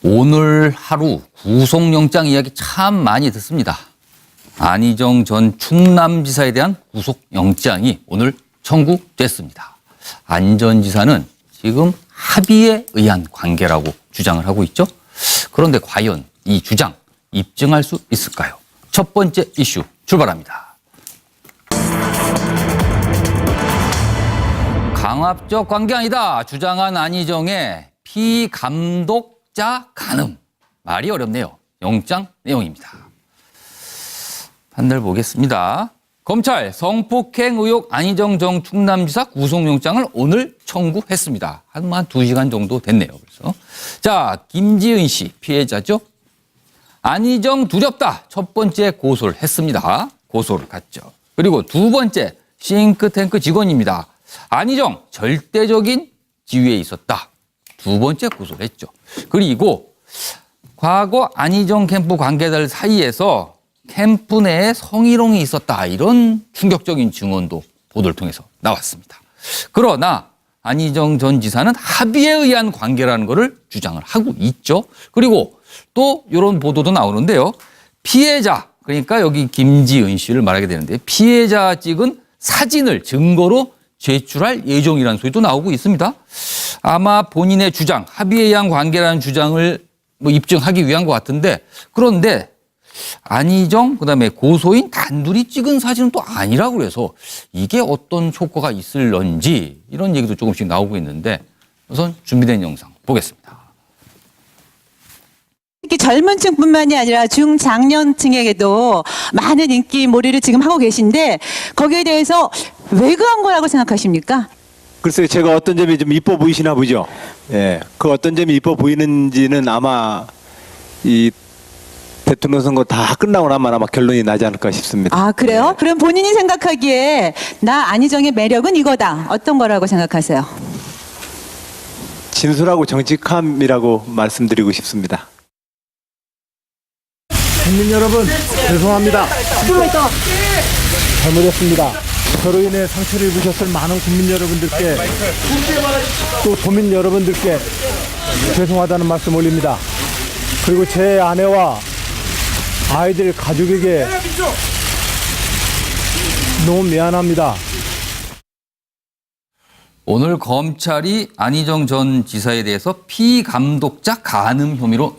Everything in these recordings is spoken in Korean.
오늘 하루 구속영장 이야기 참 많이 듣습니다. 안희정 전 충남지사에 대한 구속영장이 오늘 청구됐습니다. 안 전 지사는 지금 합의에 의한 관계라고 주장을 하고 있죠. 그런데 과연 이 주장 입증할 수 있을까요? 첫 번째 이슈 출발합니다. 강압적 관계 아니다 주장한 안희정의 피감독자 간음. 말이 어렵네요. 영장 내용입니다. 판넬 보겠습니다. 검찰 성폭행 의혹 안희정 전 충남지사 구속영장을 오늘 청구했습니다. 한 2시간 정도 됐네요. 그래서 자, 김지은 씨 피해자죠. 안희정 두렵다. 첫 번째 고소를 했습니다. 고소를 갔죠. 그리고 두 번째 싱크탱크 직원입니다. 안희정 절대적인 지위에 있었다. 두 번째 고소를 했죠. 그리고 과거 안희정 캠프 관계자들 사이에서 캠프 내에 성희롱이 있었다. 이런 충격적인 증언도 보도를 통해서 나왔습니다. 그러나 안희정 전 지사는 합의에 의한 관계라는 것을 주장을 하고 있죠. 그리고 또 이런 보도도 나오는데요. 피해자, 그러니까 여기 김지은 씨를 말하게 되는데 피해자 찍은 사진을 증거로 제출할 예정이라는 소리도 나오고 있습니다. 아마 본인의 주장, 합의에 의한 관계라는 주장을 입증하기 위한 것 같은데 그런데 안희정 그다음에 고소인 단둘이 찍은 사진은 또 아니라고 그래서 이게 어떤 효과가 있을런지 이런 얘기도 조금씩 나오고 있는데 우선 준비된 영상 보겠습니다. 특히 젊은 층뿐만이 아니라 중장년층에게도 많은 인기몰이를 지금 하고 계신데 거기에 대해서 왜 그런 거라고 생각하십니까? 글쎄요, 제가 어떤 점이 좀 이뻐 보이시나 보죠. 예, 그 어떤 점이 이뻐 보이는지는 아마 이 대통령 선거 다 끝나고 나면 아마 결론이 나지 않을까 싶습니다. 아, 그래요? 그럼 본인이 생각하기에 나 안희정의 매력은 이거다. 어떤 거라고 생각하세요? 진솔하고 정직함이라고 말씀드리고 싶습니다. 국민 여러분, 죄송합니다. 잘못했습니다. 저로 인해 상처를 입으셨을 많은 국민 여러분들께 또 도민 여러분들께 죄송하다는 말씀 올립니다. 그리고 제 아내와 아이들 가족에게 너무 미안합니다. 오늘 검찰이 안희정 전 지사에 대해서 피감독자 간음 혐의로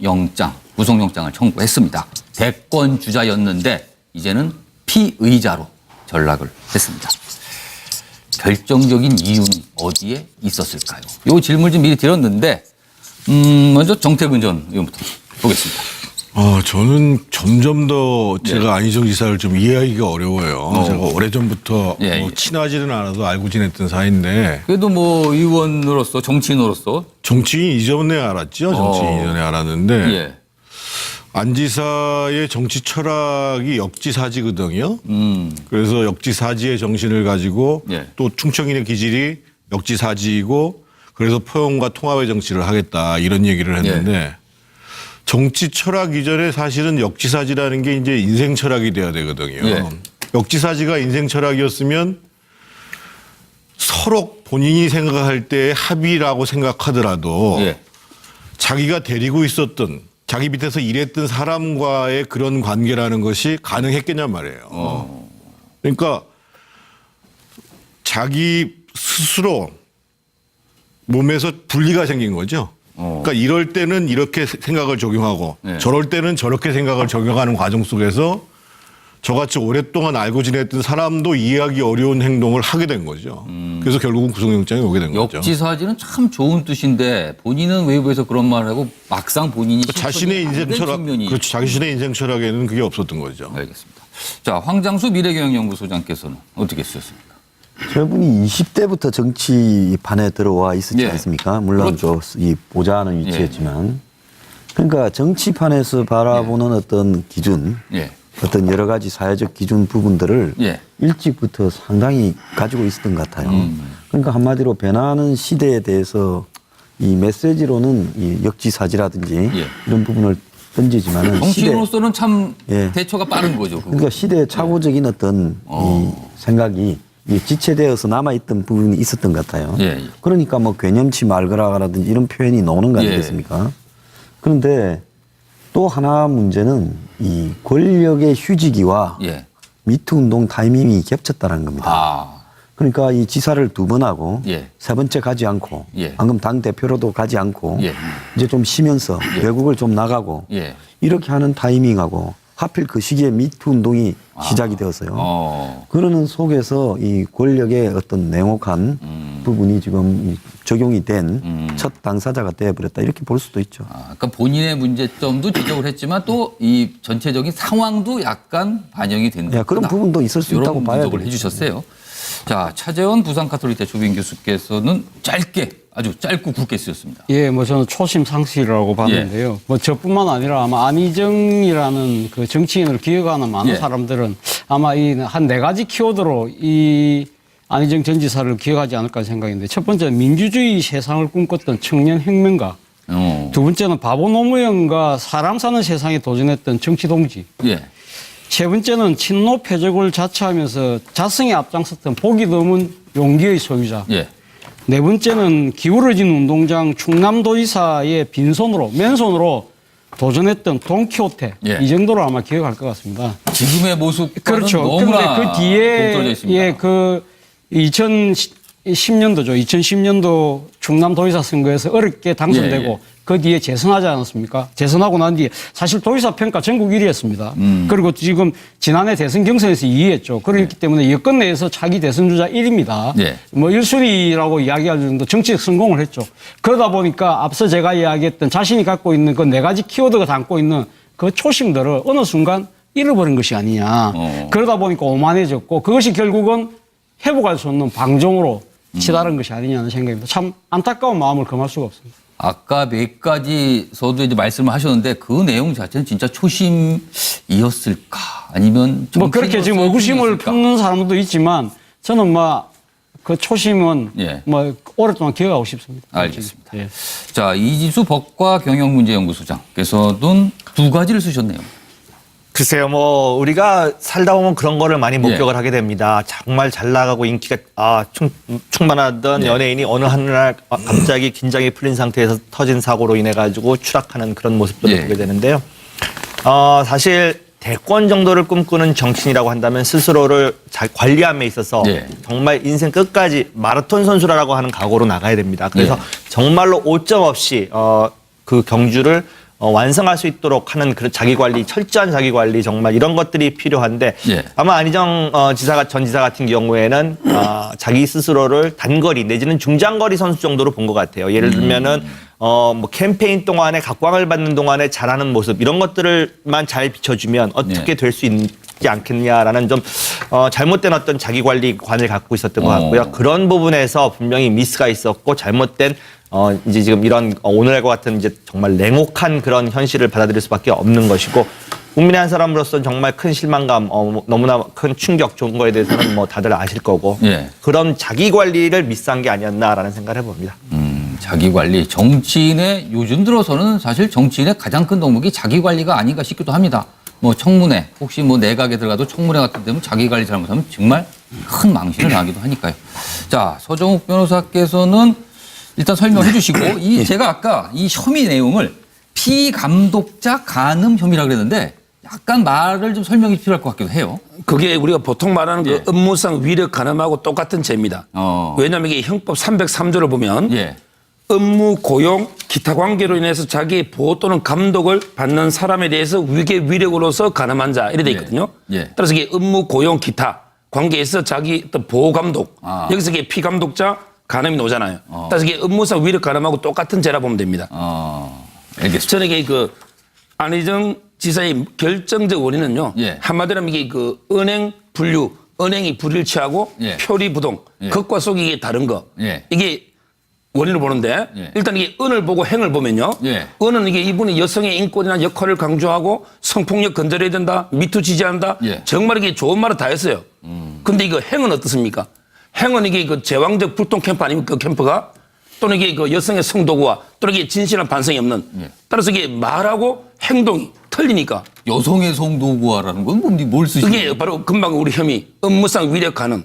구속영장을 청구했습니다. 대권 주자였는데 이제는 피의자로 전락을 했습니다. 결정적인 이유는 어디에 있었을까요? 이 질문을 좀 미리 드렸는데 먼저 정태근 전 의원부터 보겠습니다. 저는 점점 더 제가 네. 안희정 지사를 좀 이해하기가 어려워요. 제가 오래전부터 예, 뭐 예. 친하지는 않아도 알고 지냈던 사이인데 그래도 뭐 의원으로서 정치인으로서 정치인 이전에 알았죠. 정치인 이전에 알았는데 예. 안 지사의 정치 철학이 역지사지거든요. 그래서 역지사지의 정신을 가지고 예. 또 충청인의 기질이 역지사지이고 그래서 포용과 통합의 정치를 하겠다 이런 얘기를 했는데 정치 철학 이전에 사실은 역지사지라는 게 이제 인생 철학이 돼야 되거든요. 예. 역지사지가 인생 철학이었으면 서로 본인이 생각할 때의 합의라고 생각하더라도 예. 자기가 데리고 있었던 자기 밑에서 일했던 사람과의 그런 관계라는 것이 가능했겠냔 말이에요. 그러니까 자기 스스로 몸에서 분리가 생긴 거죠. 그러니까 이럴 때는 이렇게 생각을 적용하고 네. 저럴 때는 저렇게 생각을 적용하는 과정 속에서 저같이 오랫동안 알고 지냈던 사람도 이해하기 어려운 행동을 하게 된 거죠. 그래서 결국은 구속영장이 오게 된 거죠. 역지사지는 참 좋은 뜻인데 본인은 외부에서 그런 말을 하고 막상 본인이 자신의 인생 철학, 측면이 그렇죠. 자신의 인생 철학에는 그게 없었던 거죠. 알겠습니다. 자, 황장수 미래경영연구소장께서는 어떻게 쓰셨습니까? 저분이 20대부터 정치판에 들어와 있었지 예. 않습니까? 물론 그렇죠. 이 보좌하는 위치였지만. 그러니까 정치판에서 바라보는 어떤 기준, 예. 어떤 여러 가지 사회적 기준 부분들을 예. 일찍부터 상당히 가지고 있었던 것 같아요. 그러니까 한마디로 변화하는 시대에 대해서 이 메시지로는 이 역지사지라든지 예. 이런 부분을 던지지만은 정치인으로서는 참 예. 대처가 빠른 거죠. 그거. 그러니까 시대의 착오적인 어떤 이 생각이 이 지체되어서 남아있던 부분이 있었던 것 같아요. 예, 예. 그러니까 뭐 괴념치 말거라라든지 이런 표현이 나오는 거 예. 아니겠습니까? 그런데 또 하나 문제는 이 권력의 휴지기와 예. 미투 운동 타이밍이 겹쳤다는 겁니다. 아. 그러니까 이 지사를 2번 하고 예. 세 번째 가지 않고 예. 방금 당 대표로도 가지 않고 예. 이제 좀 쉬면서 외국을 좀 나가고 예. 이렇게 하는 타이밍하고 하필 그 시기에 미투 운동이 시작이 되었어요. 그러는 속에서 이 권력의 어떤 냉혹한 부분이 지금 적용이 된 첫 당사자가 되어버렸다 이렇게 볼 수도 있죠. 그러니까 본인의 문제점도 지적을 했지만 또 이 전체적인 상황도 약간 반영이 된 예, 그런 거구나. 부분도 있을 수 이런 있다고 봐야 분석을 되겠죠. 해주셨어요. 자, 차재원 부산카톨릭대 조빈 교수께서는 짧게 아주 짧고 굵게 쓰셨습니다. 예, 뭐 저는 초심 상실이라고 봤는데요. 뭐 저뿐만 아니라 아마 안희정이라는 그 정치인을 기억하는 많은 예. 사람들은 아마 이 한 4가지 키워드로 이 안희정 전 지사를 기억하지 않을까 생각인데 첫 번째는 민주주의 세상을 꿈꿨던 청년 혁명가. 두 번째는 바보 노무현과 사람 사는 세상에 도전했던 정치 동지. 예. 세 번째는 친노 패적을 자처하면서 자성에 앞장섰던 보기 드문 용기의 소유자. 예. 네 번째는 기울어진 운동장 충남도지사의 빈손으로 맨손으로 도전했던 돈키호테. 예. 이 정도로 아마 기억할 것 같습니다. 지금의 모습과 그렇죠. 너무나 그런데 그 뒤에 동떨어져 있습니다. 예, 그 2010년도죠. 2010년도 충남도지사 선거에서 어렵게 당선되고 예, 예. 그 뒤에 재선하지 않았습니까? 재선하고 난 뒤에 사실 도지사 평가 전국 1위였습니다. 그리고 지금 지난해 대선 경선에서 2위했죠. 그렇기 때문에 여권 내에서 차기 대선 주자 1위입니다. 예. 뭐 1순위라고 이야기할 정도 정치적 성공을 했죠. 그러다 보니까 앞서 제가 이야기했던 자신이 갖고 있는 그 4가지 키워드가 담고 있는 그 초심들을 어느 순간 잃어버린 것이 아니냐. 그러다 보니까 오만해졌고 그것이 결국은 회복할 수 없는 방종으로 치달은 것이 아니냐는 생각입니다. 참 안타까운 마음을 금할 수가 없습니다. 아까 몇 가지서도 이제 말씀을 하셨는데 그 내용 자체는 진짜 초심이었을까 아니면 뭐 그렇게 지금 의구심을 정치인이었을까? 품는 사람도 있지만 저는 뭐 그 초심은 예. 뭐 오랫동안 기억하고 싶습니다. 알겠습니다. 예. 자, 이지수 법과 경영문제연구소장께서는 2가지를 쓰셨네요. 글쎄요, 뭐 우리가 살다 보면 그런 거를 많이 목격을 하게 됩니다. 정말 잘 나가고 인기가 충만하던 연예인이 어느 한날 갑자기 긴장이 풀린 상태에서 터진 사고로 인해 가지고 추락하는 그런 모습들을 예. 보게 되는데요. 사실 대권 정도를 꿈꾸는 정치인이라고 한다면 스스로를 잘 관리함에 있어서 예. 정말 인생 끝까지 마라톤 선수라고 하는 각오로 나가야 됩니다. 그래서 예. 정말로 오점 없이 그 경주를 완성할 수 있도록 하는 그런 자기관리, 철저한 자기관리 정말 이런 것들이 필요한데 예. 아마 안희정 전 지사 같은 경우에는 자기 스스로를 단거리 내지는 중장거리 선수 정도로 본 것 같아요. 예를 들면은 뭐 캠페인 동안에 각광을 받는 동안에 잘하는 모습 이런 것들을만 잘 비춰주면 어떻게 될 수 있지 않겠냐라는 좀 잘못된 어떤 자기관리관을 갖고 있었던 것 같고요. 그런 부분에서 분명히 미스가 있었고 잘못된 이제 지금 이런 오늘과 같은 이제 정말 냉혹한 그런 현실을 받아들일 수밖에 없는 것이고 국민의 한 사람으로서는 정말 큰 실망감, 너무나 큰 충격 준 거에 대해서는 뭐 다들 아실 거고 예. 그런 자기 관리를 미스한 게 아니었나라는 생각을 해봅니다. 자기 관리. 정치인의 요즘 들어서는 사실 정치인의 가장 큰 덕목이 자기 관리가 아닌가 싶기도 합니다. 뭐 청문회, 혹시 뭐 내각에 들어가도 청문회 같은 데면 자기 관리 잘못하면 정말 큰 망신을 당하기도 하니까요. 자, 서정욱 변호사께서는 일단 설명해 주시고 이 제가 아까 이 혐의 내용을 피감독자 간음 혐의라고 그랬는데 약간 말을 좀 설명이 필요할 것 같기도 해요. 그게 우리가 보통 말하는 예. 그 업무상 위력 간음하고 똑같은 죄입니다. 왜냐하면 이게 형법 303조를 보면 예. 업무, 고용, 기타 관계로 인해서 자기 보호 또는 감독을 받는 사람에 대해서 위계 위력으로서 간음한 자 이래 돼 있거든요. 예. 따라서 이게 업무, 고용, 기타 관계에서 자기 어떤 보호 감독 여기서 이게 피감독자 간음이 나오잖아요. 따라서 이게 업무상 위력 간음하고 똑같은 죄라 보면 됩니다. 알겠습니다. 저는 이게 그 안희정 지사의 결정적 원인은요. 예. 한마디로 하면 이게 그 은행 분류, 은행이 불일치하고 예. 표리 부동, 예. 겉과 속이 이게 다른 거. 예. 이게 원인을 보는데 예. 일단 이게 은을 보고 행을 보면요. 예. 은은 이게 이분이 여성의 인권이나 역할을 강조하고 성폭력 건절해야 된다, 미투 지지한다. 예. 정말 이게 좋은 말을 다 했어요. 근데 이거 행은 어떻습니까? 행은 이게 그 제왕적 불통 캠프 아닙니까? 그 캠프가 또는 이게 그 여성의 성도구와 또는 이게 진실한 반성이 없는. 예. 따라서 이게 말하고 행동이 틀리니까 여성의 성도구화라는 건 뭘 쓰시는 이게 바로 금방 우리 혐의 업무상 위력 간음.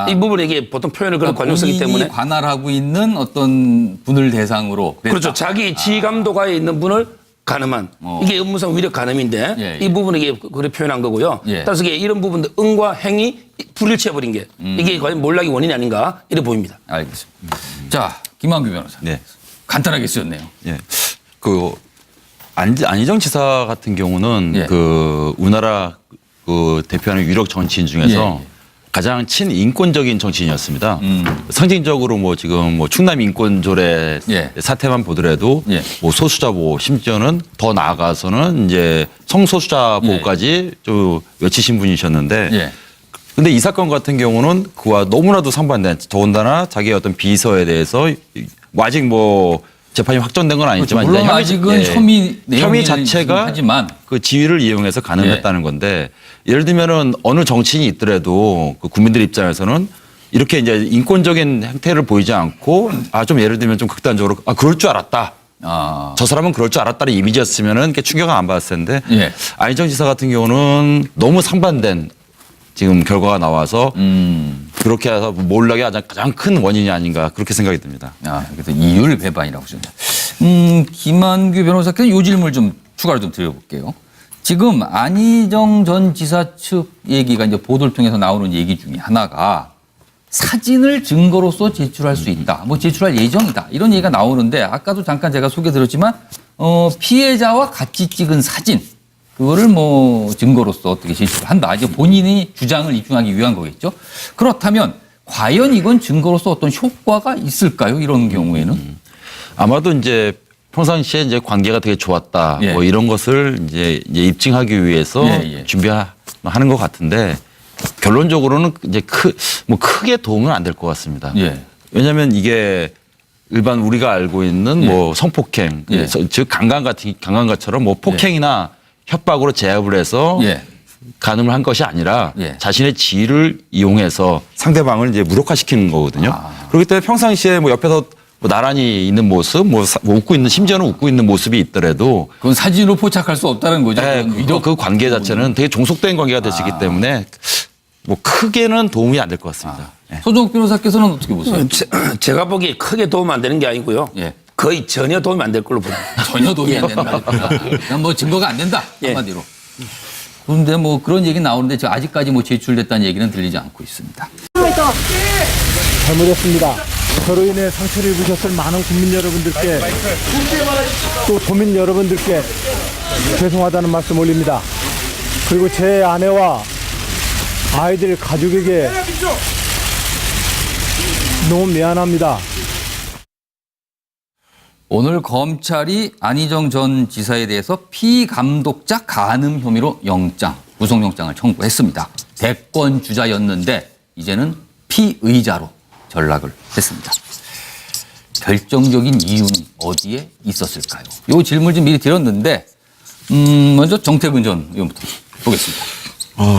이 부분에 이게 보통 표현을 그런 관용성이기 때문에 관할하고 있는 어떤 분을 대상으로 그랬다. 그렇죠. 자기 지휘감독하에 있는 분을 가늠한 이게 업무상 위력 가늠인데 예, 예. 이 부분을 이게 그래 표현한 거고요. 예. 따라서 이게 이런 부분들 응과 행이 불일치해버린 게 이게 과연 몰락의 원인이 아닌가 이래 보입니다. 알겠습니다. 자, 김한규 변호사. 네. 간단하게 쓰였네요. 예. 그 안희정 지사 같은 경우는 예. 그 우리나라 그 대표하는 유력 정치인 중에서 예, 예. 가장 친인권적인 정치인이었습니다. 상징적으로 뭐 지금 뭐 충남 인권조례 예. 사태만 보더라도 예. 뭐 소수자 보호 심지어는 더 나아가서는 이제 성소수자 보호까지 좀 외치신 분이셨는데 예. 근데 이 사건 같은 경우는 그와 너무나도 상반된 더군다나 자기의 어떤 비서에 대해서 아직 뭐 재판이 확정된 건 아니지만 그렇죠. 물론 이제 아직은 혐의 내용이 자체가 하지만 그 지위를 이용해서 가늠했다는 건데 예를 들면은 어느 정치인이 있더라도 그 국민들 입장에서는 이렇게 이제 인권적인 행태를 보이지 않고 좀 예를 들면 좀 극단적으로 그럴 줄 알았다. 저 사람은 그럴 줄 알았다는 이미지였으면은 이렇게 충격을 안 받았을 텐데 예. 안희정 지사 같은 경우는 너무 상반된 지금 결과가 나와서 그렇게 해서 몰락의 가장 큰 원인이 아닌가 그렇게 생각이 듭니다. 그래서 이율 배반이라고 하십니다. 김한규 변호사께서 이 질문을 좀 추가로 좀 드려볼게요. 지금 안희정 전 지사 측 얘기가 이제 보도를 통해서 나오는 얘기 중에 하나가 사진을 증거로서 제출할 수 있다. 뭐 제출할 예정이다. 이런 얘기가 나오는데 아까도 잠깐 제가 소개드렸지만 피해자와 같이 찍은 사진 그거를 뭐 증거로서 어떻게 제출한다. 이제 본인이 주장을 입증하기 위한 거겠죠. 그렇다면 과연 이건 증거로서 어떤 효과가 있을까요? 이런 경우에는 아마도 이제 평상시에 이제 관계가 되게 좋았다. 예. 뭐 이런 것을 이제 입증하기 위해서 준비하는 것 같은데 결론적으로는 이제 크게 도움은 안 될 것 같습니다. 예. 왜냐하면 이게 일반 우리가 알고 있는 뭐 성폭행, 예. 즉 강간과처럼 뭐 폭행이나 협박으로 제압을 해서 가늠을 한 것이 아니라 자신의 지위를 이용해서 상대방을 이제 무력화시키는 거거든요. 그렇기 때문에 평상시에 뭐 옆에서 뭐 나란히 있는 모습, 뭐 웃고 있는 심지어는 웃고 있는 모습이 있더라도 그건 사진으로 포착할 수 없다는 거죠. 그 관계 자체는 되게 종속된 관계가 될 수 있기 때문에 뭐 크게는 도움이 안 될 것 같습니다. 소정욱 변호사께서는 어떻게 보세요? 제가 보기에 크게 도움 안 되는 게 아니고요. 거의 전혀 도움이 안 될 걸로 봅니다. 전혀 도움이 안 된다. 그냥 뭐 증거가 안 된다. 한마디로. 그런데 뭐 그런 얘기 나오는데 아직까지 뭐 제출됐다는 얘기는 들리지 않고 있습니다. 잘못했습니다. 저로 인해 상처를 입으셨을 많은 국민 여러분들께 또 도민 여러분들께 죄송하다는 말씀 올립니다. 그리고 제 아내와 아이들 가족에게 너무 미안합니다. 오늘 검찰이 안희정 전 지사에 대해서 피감독자 간음 혐의로 구속영장을 청구했습니다. 대권 주자였는데 이제는 피의자로 전락을 했습니다. 결정적인 이유는 어디에 있었을까요? 이 질문을 좀 미리 드렸는데 먼저 정태근 전 의원부터 보겠습니다.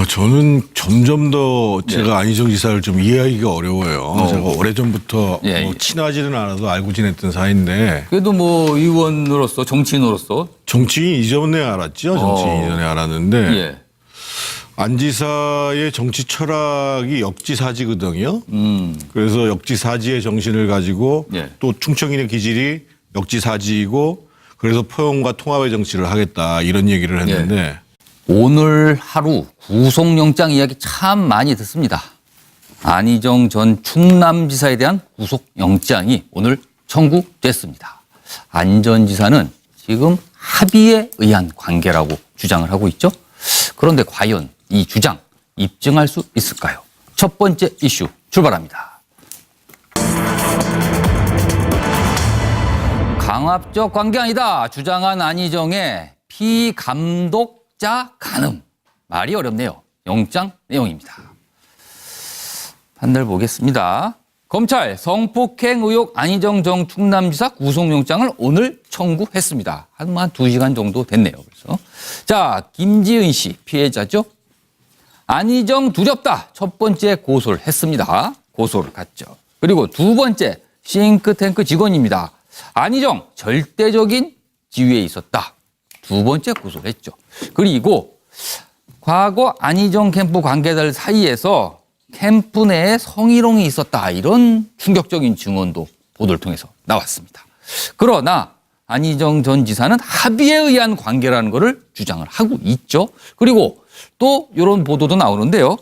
저는 점점 더 제가 안희정 지사를 좀 이해하기가 어려워요. 제가 오래전부터 뭐 친하지는 않아도 알고 지냈던 사이인데. 그래도 뭐 의원으로서 정치인으로서. 정치인 이전에 알았죠. 정치인 이전에 알았는데. 안 지사의 정치 철학이 역지사지거든요. 그래서 역지사지의 정신을 가지고 또 충청인의 기질이 역지사지이고 그래서 포용과 통합의 정치를 하겠다 이런 얘기를 했는데 오늘 하루 구속영장 이야기 참 많이 듣습니다. 안희정 전 충남지사에 대한 구속영장이 오늘 청구됐습니다. 안 전 지사는 지금 합의에 의한 관계라고 주장을 하고 있죠. 그런데 과연 이 주장 입증할 수 있을까요? 첫 번째 이슈 출발합니다. 강압적 관계 아니다 주장한 안희정의 피감독자 간음. 말이 어렵네요. 영장 내용입니다. 판결 보겠습니다. 검찰 성폭행 의혹 안희정 전 충남지사 구속영장을 오늘 청구했습니다. 한 2시간 정도 됐네요. 그래서 자, 김지은 씨 피해자죠. 안희정 두렵다. 첫 번째 고소를 했습니다. 고소를 갔죠. 그리고 두 번째 싱크탱크 직원입니다. 안희정 절대적인 지위에 있었다. 두 번째 고소를 했죠. 그리고 과거 안희정 캠프 관계자들 사이에서 캠프 내에 성희롱이 있었다. 이런 충격적인 증언도 보도를 통해서 나왔습니다. 그러나 안희정 전 지사는 합의에 의한 관계라는 것을 주장을 하고 있죠. 그리고 또 이런 보도도 나오는데요.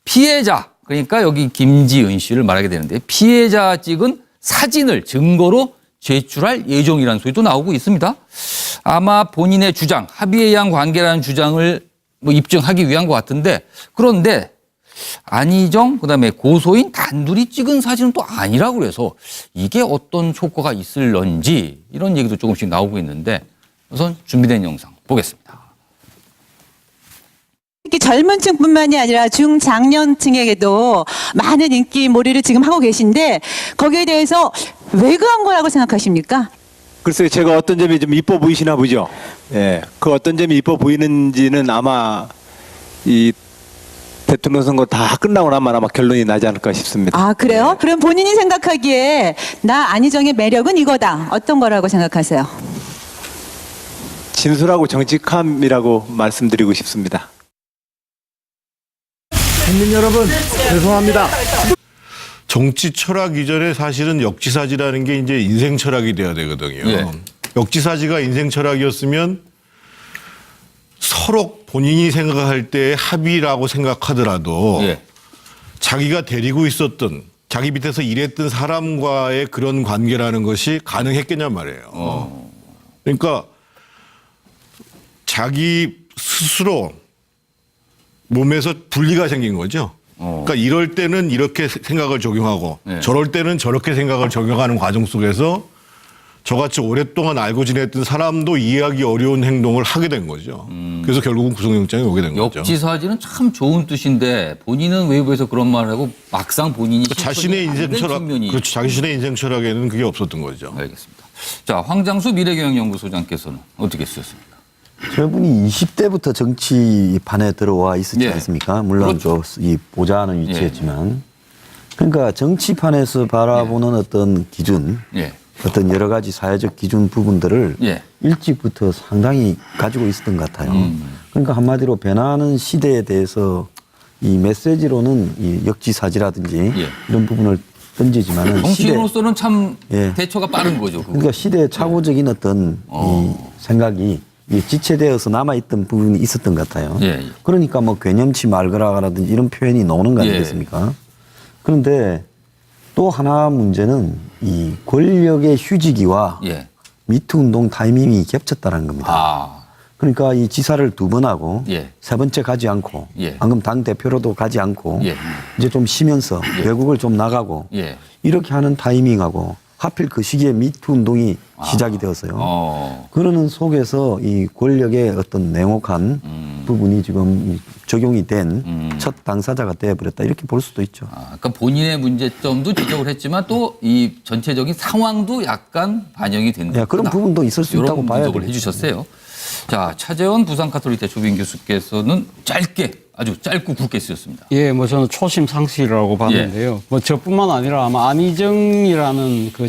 피해자, 그러니까 여기 김지은 씨를 말하게 되는데 피해자 찍은 사진을 증거로 제출할 예정이라는 소리도 나오고 있습니다. 아마 본인의 주장, 합의에 의한 관계라는 주장을 뭐 입증하기 위한 것 같은데 그런데 안희정 그다음에 고소인 단둘이 찍은 사진은 또 아니라고 그래서 이게 어떤 효과가 있을런지 이런 얘기도 조금씩 나오고 있는데 우선 준비된 영상 보겠습니다. 특히 젊은 층뿐만이 아니라 중장년층에게도 많은 인기몰이를 지금 하고 계신데 거기에 대해서 왜 그런 거라고 생각하십니까? 글쎄요, 제가 어떤 점이 좀 이뻐 보이시나 보죠. 예, 그 어떤 점이 이뻐 보이는지는 아마 이 대통령 선거 다 끝나고 나면 아마 결론이 나지 않을까 싶습니다. 아, 그래요? 그럼 본인이 생각하기에 나 안희정의 매력은 이거다. 어떤 거라고 생각하세요? 진솔하고 정직함이라고 말씀드리고 싶습니다. 국민 여러분 죄송합니다. 정치 철학 이전에 사실은 역지사지라는 게 이제 인생 철학이 돼야 되거든요. 예. 역지사지가 인생 철학이었으면 서로 본인이 생각할 때 합의라고 생각하더라도 예. 자기가 데리고 있었던 자기 밑에서 일했던 사람과의 그런 관계라는 것이 가능했겠냔 말이에요. 그러니까 자기 스스로 몸에서 분리가 생긴 거죠. 그러니까 이럴 때는 이렇게 생각을 적용하고 네. 저럴 때는 저렇게 생각을 적용하는 과정 속에서 저같이 오랫동안 알고 지냈던 사람도 이해하기 어려운 행동을 하게 된 거죠. 그래서 결국은 구속영장이 오게 된 거죠. 역지사지는 참 좋은 뜻인데 본인은 외부에서 그런 말을 하고 막상 본인이 자신의 인생 철학, 측면이 그렇죠. 자신의 인생 철학에는 그게 없었던 거죠. 알겠습니다. 자, 황장수 미래경영연구소장께서는 어떻게 쓰셨습니까? 저분이 20대부터 정치판에 들어와 있었지 예. 않습니까? 물론 그렇죠. 이 보좌하는 위치였지만. 그러니까 정치판에서 바라보는 어떤 기준, 예. 어떤 여러 가지 사회적 기준 부분들을 예. 일찍부터 상당히 가지고 있었던 것 같아요. 그러니까 한마디로 변화하는 시대에 대해서 이 메시지로는 이 역지사지라든지 예. 이런 부분을 던지지만은 정치인으로서는 참 예. 대처가 빠른 거죠. 그거. 그러니까 시대의 착오적인 어떤 이 생각이 이 지체되어서 남아있던 부분이 있었던 것 같아요. 예, 예. 그러니까 뭐 괴념치 말거라라든지 이런 표현이 나오는 거 예. 아니겠습니까? 그런데 또 하나 문제는 이 권력의 휴지기와 예. 미투 운동 타이밍이 겹쳤다는 겁니다. 아. 그러니까 이 지사를 2번 하고 예. 세 번째 가지 않고 예. 방금 당 대표로도 가지 않고 예. 이제 좀 쉬면서 외국을 좀 나가고 예. 이렇게 하는 타이밍하고 하필 그 시기에 미투 운동이 시작이 되었어요. 그러는 속에서 이 권력의 어떤 냉혹한 부분이 지금 적용이 된 첫 당사자가 되어버렸다 이렇게 볼 수도 있죠. 그러니까 본인의 문제점도 지적을 했지만 또 이 전체적인 상황도 약간 반영이 된다. 네, 그런 부분도 있을 수 있다고 봐야 분석을 되겠죠. 해주셨어요. 자, 차재원 부산카톨릭대 조빈 교수께서는 짧게 아주 짧고 굵게 쓰셨습니다. 예, 뭐 저는 초심 상실이라고 봤는데요. 뭐 저뿐만 아니라 아마 안희정이라는 그